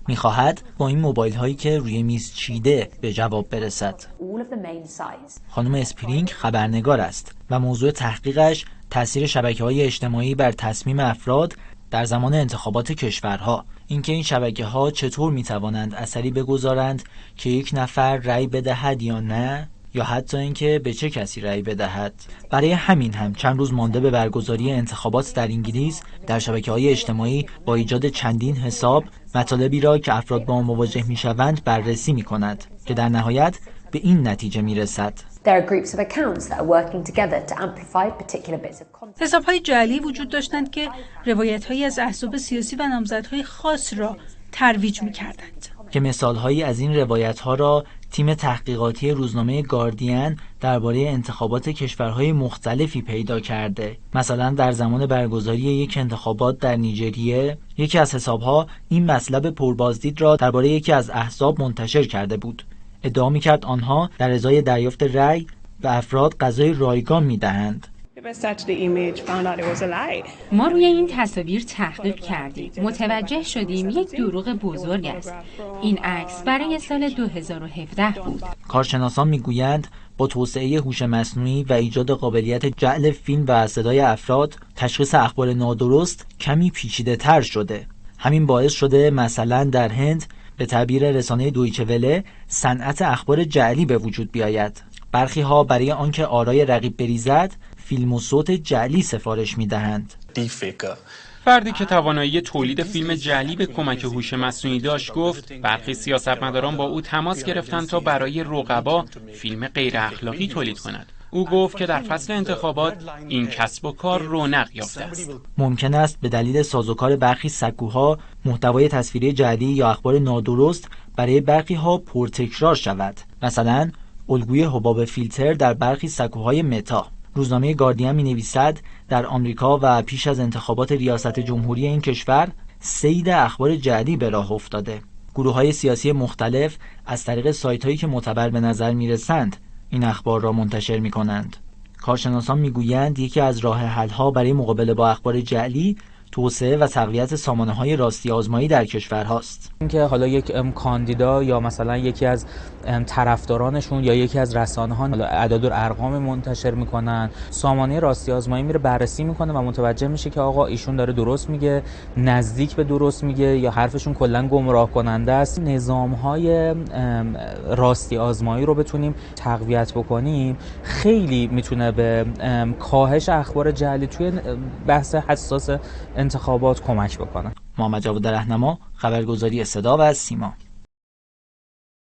می‌خواهد با این موبایل‌هایی که روی میز چیده به جواب برسد. خانم اسپرینگ خبرنگار است و موضوع تحقیقش تأثیر شبکه‌های اجتماعی بر تصمیم افراد در زمان انتخابات کشورها. اینکه این شبکه‌ها چطور می‌توانند اثری بگذارند که یک نفر رأی بدهد یا نه، یا حتی اینکه به چه کسی رأی بدهد. برای همین هم چند روز مانده به برگزاری انتخابات در انگلیس، در شبکه‌های اجتماعی با ایجاد چندین حساب مطالبی را که افراد با آن مواجه می‌شوند بررسی می‌کند که در نهایت به این نتیجه می‌رسد. حساب‌های جعلی وجود داشتند که روایت‌هایی از احزاب سیاسی و نامزدهای خاص را ترویج می‌کردند. که مثال‌هایی از این روایت‌ها را تیم تحقیقاتی روزنامه گاردین درباره انتخابات کشورهای مختلفی پیدا کرده. مثلا در زمان برگزاری یک انتخابات در نیجریه، یکی از حساب‌ها این مطلب پربازدید را درباره یکی از احزاب منتشر کرده بود. ادعا می‌کرد آنها در ازای دریافت رأی به افراد غذای رایگان می‌دهند. ما روی این تصاویر تحقیق کردیم. متوجه شدیم یک دروغ بزرگ است. این عکس برای سال 2017 بود. کارشناسان میگویند با توسعه هوش مصنوعی و ایجاد قابلیت جعل فیلم و صدای افراد، تشخیص اخبار نادرست کمی پیچیده‌تر شده. همین باعث شده مثلا در هند به تعبیر رسانه دویچه وله صنعت اخبار جعلی به وجود بیاید. برخی ها برای آنکه آرای رقیب بریزد، فیلم و صوت جعلی سفارش می‌دهند. فردی که توانایی تولید فیلم جعلی به کمک هوش مصنوعی داشت گفت برخی سیاستمداران با او تماس گرفتند تا برای رقبا فیلم غیر اخلاقی تولید کند. او گفت که در فصل انتخابات این کسب و کار رونق یافته است. ممکن است به دلیل سازوکار برخی سکوها محتوای تصویری جعلی یا اخبار نادرست برای برخی ها پرتکرار شود. مثلا الگوی حباب فیلتر در برخی سکوهای متا. روزنامه گاردین می‌نویسد در آمریکا و پیش از انتخابات ریاست جمهوری این کشور صید اخبار جعلی به راه افتاده. گروه‌های سیاسی مختلف از طریق سایت‌هایی که معتبر به نظر می‌رسند این اخبار را منتشر می‌کنند. کارشناسان می‌گویند یکی از راه حل‌ها برای مقابله با اخبار جعلی توسعه و تقویت سامانه‌های راستی آزمایی در کشورهاست. اینکه حالا یک کاندیدا یا مثلا یکی از طرفدارانشون یا یکی از رسانه‌ها اعداد و ارقام منتشر میکنن، سامانه راستی آزمایی میره بررسی میکنه و متوجه میشه که آقا ایشون داره درست میگه، نزدیک به درست میگه یا حرفشون کلا گمراه کننده است. نظام‌های راستی آزمایی رو بتونیم تقویت بکنیم خیلی میتونه به کاهش اخبار جعلی توی بحث حساس انتخابات کمک بکنه. محمد جواد رهنما، خبرگزاری صدا و سیما.